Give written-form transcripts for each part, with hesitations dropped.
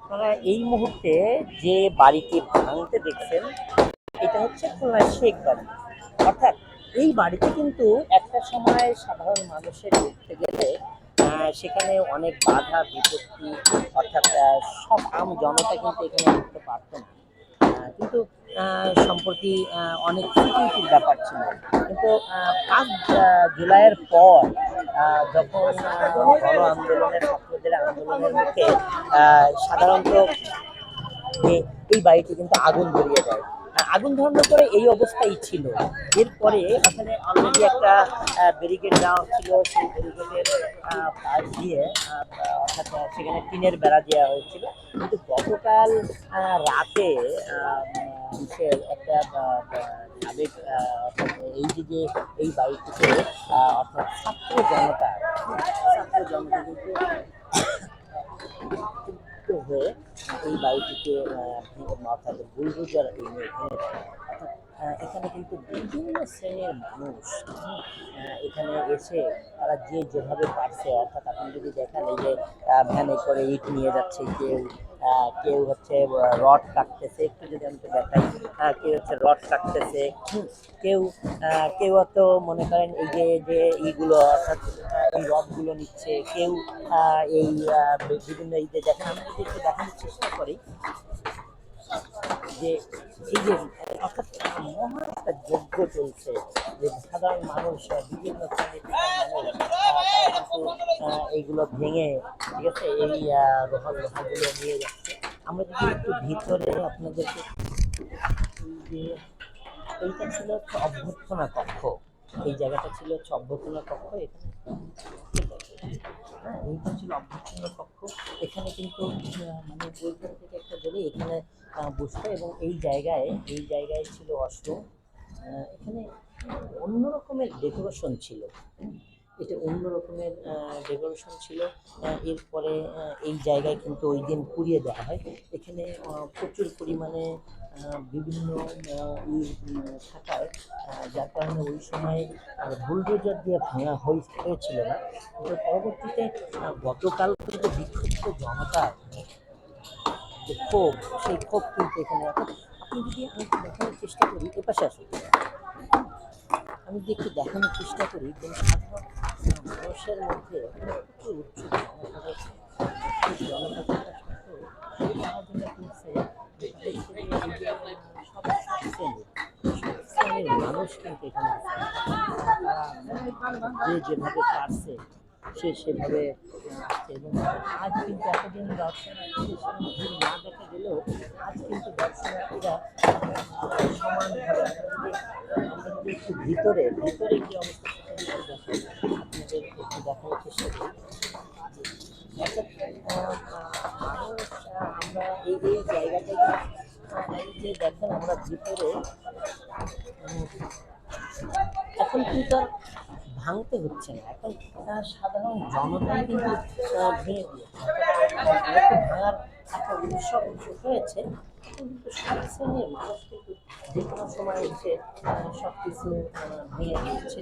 আপনারা এই মুহূর্তে যে বাড়িটি ভাঙতে দেখছেন, এটা হচ্ছে খুলনার শেখ বাড়ি। অর্থাৎ এই বাড়িতে কিন্তু একটা সময় সাধারণ মানুষের উঠতে গেলে সেখানে অনেক বাধা বিপত্তি, অর্থাৎ সব আম জনতা কিন্তু এখানে উঠতে পারতো না। কিন্তু সম্প্রতি অনেক সিকিউরিটির ব্যাপার ছিল। কিন্তু 5 জুলাইয়ের পর যখন গণ আন্দোলনের ছাত্রদের আন্দোলনের মুখে সাধারণত যে এই বাড়িটি কিন্তু আগুন ধরিয়ে দেয়। আগুন ধরানোর পরে এই অবস্থাই ছিল। এরপরে ওখানে অলরেডি একটা ব্যারিকেড দেওয়া ছিল, সেই ব্যারিকেডের পাশ দিয়ে অর্থাৎ সেখানে টিনের বেড়া দেওয়া হয়েছিল। কিন্তু গতকাল রাতে একটা সাবেক এই যে এই বাড়িটিতে অর্থাৎ ছাত্র জনতা কিন্তু ক্ষুব্ধ হয়ে এই বাড়িটিকে অর্থাৎ বুলডোজার ভেঙে এখানে কিন্তু বিভিন্ন শ্রেণীর মানুষ এখানে এসে তারা যে যেভাবে পারছে, অর্থাৎ আপনি যদি দেখেন এই যে ভ্যানে করে ইট নিয়ে যাচ্ছে, কেউ হচ্ছে রড কাটতেছে, একটু যদি আমি দেখাই, কেউ হচ্ছে রড কাটতেছে, কেউ কেউ হয়তো মনে করেন এই যে এইগুলো অর্থাৎ এই রডগুলো নিচ্ছে, কেউ এই বিভিন্ন এই যে দেখেন, আমি যদি একটু দেখানোর চেষ্টা করি যে এই যে অর্থাৎ মহা একটা যজ্ঞ চলছে, যে সাধারণ মানুষ বিভিন্ন শ্রেণীর মানুষ তারা কিন্তু এইগুলো ভেঙে, ঠিক আছে, এই লোহাগুলো নিয়ে যাচ্ছে। আমরা যদি একটু ভিতরে আপনাদেরকে এই যে এইটা ছিল হচ্ছে অভ্যর্থনা কক্ষ, এই জায়গাটা ছিল হচ্ছে অভ্যর্থনা কক্ষ। এখানে হ্যাঁ, এইটা ছিল অভ্যর্থনা কক্ষ। এখানে কিন্তু মানে ওইখান থেকে একটা বেরিয়ে এখানে বসতো, এবং এই জায়গায় ছিল ওয়াশরুম। এখানে অন্য রকমের ডেকোরেশন ছিল, এটা অন্য রকমের ডেকোরেশন ছিল। এরপরে এই জায়গায় কিন্তু ওই দিন পুড়িয়ে দেওয়া হয়। এখানে প্রচুর পরিমাণে বিভিন্ন থাকায় যার কারণে ওই সময় বুলডোজার দিয়ে ভাঙা হয়েছিল না। কিন্তু পরবর্তীতে গতকাল কিন্তু বিক্ষুব্ধ জনতা যে ক্ষোভ, সেই ক্ষোভ কিন্তু এখানে আপনি যদি আমি একটু দেখানোর চেষ্টা করি, এপাশে আসুন, আমি যদি একটু দেখানোর চেষ্টা করি যে সাধারণ মানুষের মধ্যে প্রচুর উৎসুক জনতা রয়েছে। সেই জনতা খেলাধুলা করছে, সব শ্রেণীর মানুষ কিন্তু এখানে আছে। যে যেভাবে পারছে সে সেভাবে আসছে, এবং আজ কিন্তু এতদিন দর্শনার্থীদের সেরকম ভিড় না দেখা গেলেও আজ কিন্তু দর্শনার্থীরা সমানভাবে, আমরা যদি একটু ভিতরে কি অবস্থা সেটা একটু দেখেন, আপনাদের একটু দেখানোর চেষ্টা করি। অর্থাৎ মানুষ আমরা এই জায়গাটাকে এই যে দেখেন আমরা ভিতরে এখন কিন্তু আর ভাঙতে হচ্ছে না, এখন সাধারণ জনতাই কিন্তু ভেঙে দিয়েছে। ভাঙার একটা উৎসব হয়েছে, কিন্তু সব শ্রেণীর মানুষ কিন্তু যে কোনো সময় এসে সব কিছু ভেঙে দিচ্ছে।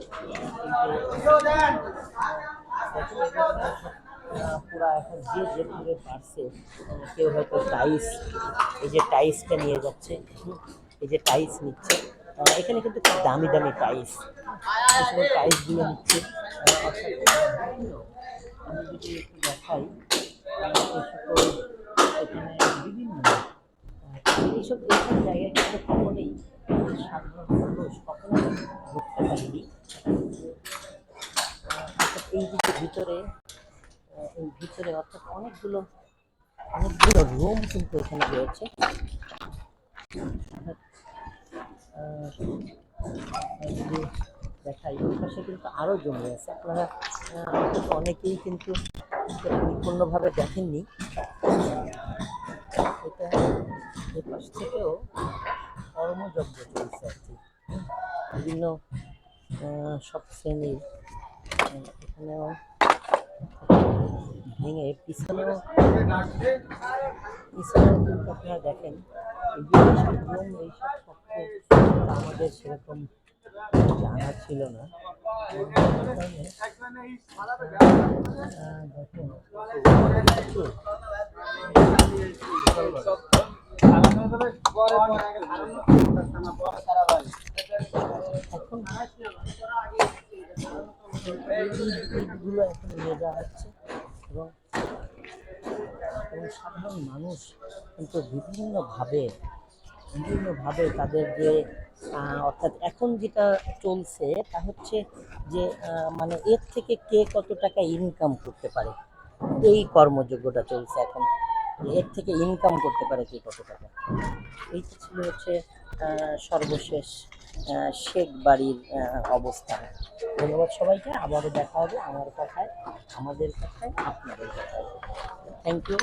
পুরা এখন যে যেভাবে পারছে, কেউ হয়তো টাইলস, এই যে টাইলসটা নিয়ে যাচ্ছে, এই যে টাইলস নিচ্ছে, এখানে কিন্তু খুব দামি দামি টাইলস, এই সময় টাইলসগুলো নিচ্ছে। আমি যদি একটু দেখাই, এই সকল এখানে বিভিন্ন এইসব জায়গায় কিন্তু কখনোই সাধারণ মানুষ কখনোই ঢুকতে পারেনি। এই দিকে ভিতরে এই ভিতরে অর্থাৎ অনেকগুলো রুম কিন্তু এখানে রয়েছে। যদি দেখাই, ওই পাশে কিন্তু আরও জমি আছে, আপনারা কিন্তু অনেকেই কিন্তু পরিপূর্ণভাবে দেখেননি। এটা এই পাশ থেকেও কর্মযজ্ঞ চলছে আর কি, বিভিন্ন সব শ্রেণীর এখানেও ভেঙে পিছনেও কিন্তু আপনারা দেখেন এই যে এইসব রুম, এইসব কক্ষ আমাদের সেরকম জানা ছিল না। দেখুন এখন ইটগুলো এখন নিয়ে যাওয়া হচ্ছে এবং এবং সাধারণ মানুষ কিন্তু বিভিন্নভাবে তাদের যে অর্থাৎ এখন যেটা চলছে তা হচ্ছে যে মানে এর থেকে কে কত টাকা ইনকাম করতে পারে, এই কর্মযোগ্যটা চলছে এখন। এর থেকে ইনকাম করতে পারে কে কত টাকা, এইটা ছিল হচ্ছে সর্বশেষ শেখ বাড়ির অবস্থান। ধন্যবাদ সবাইকে, আবারও দেখা হবে আমার কথায়, আমাদের কথায়, আপনাদের কথায়। Thank you.